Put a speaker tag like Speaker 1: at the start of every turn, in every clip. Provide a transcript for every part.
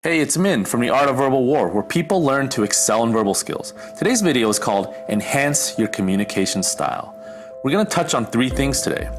Speaker 1: Hey, it's Min from the Art of Verbal War, where people learn to excel in verbal skills. Today's video is called Enhance Your Communication Style. We're going to touch on three things today.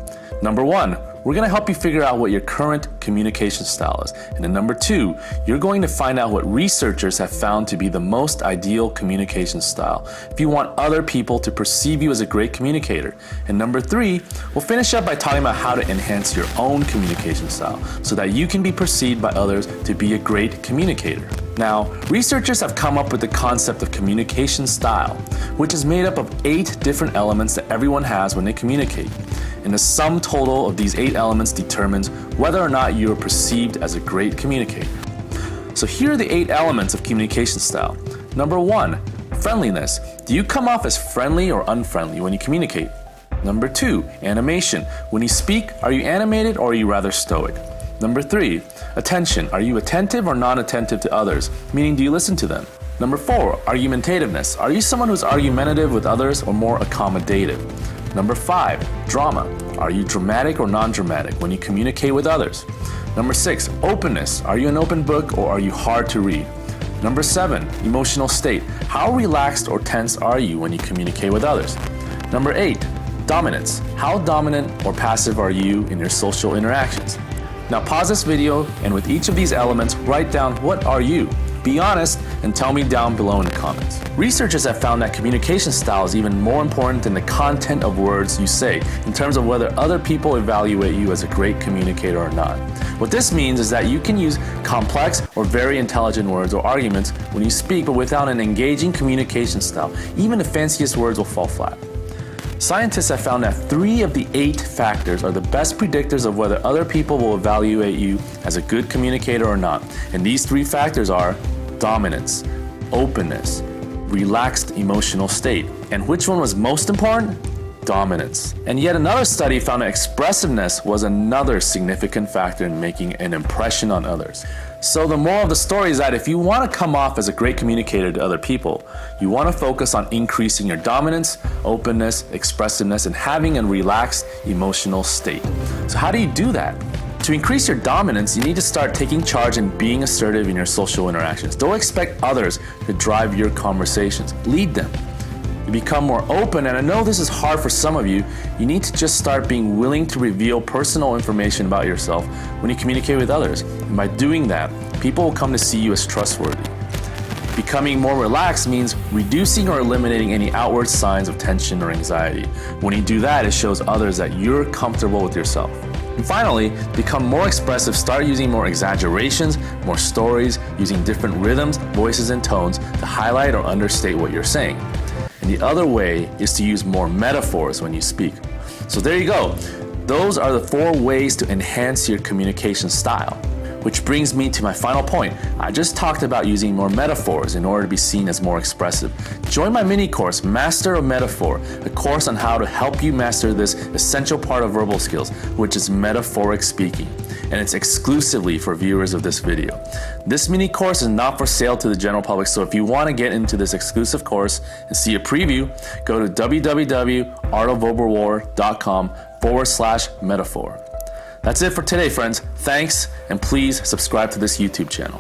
Speaker 1: Number one, we're going to help you figure out what your current communication style is. And then number two, you're going to find out what researchers have found to be the most ideal communication style if you want other people to perceive you as a great communicator. And number three, we'll finish up by talking about how to enhance your own communication style so that you can be perceived by others to be a great communicator. Now, researchers have come up with the concept of communication style, which is made up of 8 different elements that everyone has when they communicate. And the sum total of these 8 elements determines whether or not you are perceived as a great communicator. So here are the 8 elements of communication style. Number 1, friendliness. Do you come off as friendly or unfriendly when you communicate? Number 2, animation. When you speak, are you animated or are you rather stoic? Number 3, attention. Are you attentive or non-attentive to others? Meaning, do you listen to them? Number 4, argumentativeness. Are you someone who's argumentative with others or more accommodative? Number 5, drama. Are you dramatic or non-dramatic when you communicate with others? Number 6, openness. Are you an open book or are you hard to read? Number 7, emotional state. How relaxed or tense are you when you communicate with others? Number 8, dominance. How dominant or passive are you in your social interactions? Now pause this video and with each of these elements, write down what are you? Be honest and tell me down below in the comments. Researchers have found that communication style is even more important than the content of words you say in terms of whether other people evaluate you as a great communicator or not. What this means is that you can use complex or very intelligent words or arguments when you speak, but without an engaging communication style, even the fanciest words will fall flat. Scientists have found that 3 of the 8 factors are the best predictors of whether other people will evaluate you as a good communicator or not. And these 3 factors are dominance, openness, relaxed emotional state. And which one was most important? Dominance. And yet another study found that expressiveness was another significant factor in making an impression on others. So the moral of the story is that if you want to come off as a great communicator to other people, you want to focus on increasing your dominance, openness, expressiveness, and having a relaxed emotional state. So how do you do that? To increase your dominance, you need to start taking charge and being assertive in your social interactions. Don't expect others to drive your conversations. Lead them. To become more open, and I know this is hard for some of you, you need to just start being willing to reveal personal information about yourself when you communicate with others. And by doing that, people will come to see you as trustworthy. Becoming more relaxed means reducing or eliminating any outward signs of tension or anxiety. When you do that, it shows others that you're comfortable with yourself. And finally, become more expressive. Start using more exaggerations, more stories, using different rhythms, voices, and tones to highlight or understate what you're saying. And the other way is to use more metaphors when you speak. So there you go. Those are the 4 ways to enhance your communication style. Which brings me to my final point. I just talked about using more metaphors in order to be seen as more expressive. Join my mini course, Master of Metaphor, a course on how to help you master this essential part of verbal skills, which is metaphoric speaking. And it's exclusively for viewers of this video. This mini course is not for sale to the general public, so if you want to get into this exclusive course and see a preview, go to www.artofverbalwar.com/metaphor. That's it for today, friends. Thanks, and please subscribe to this YouTube channel.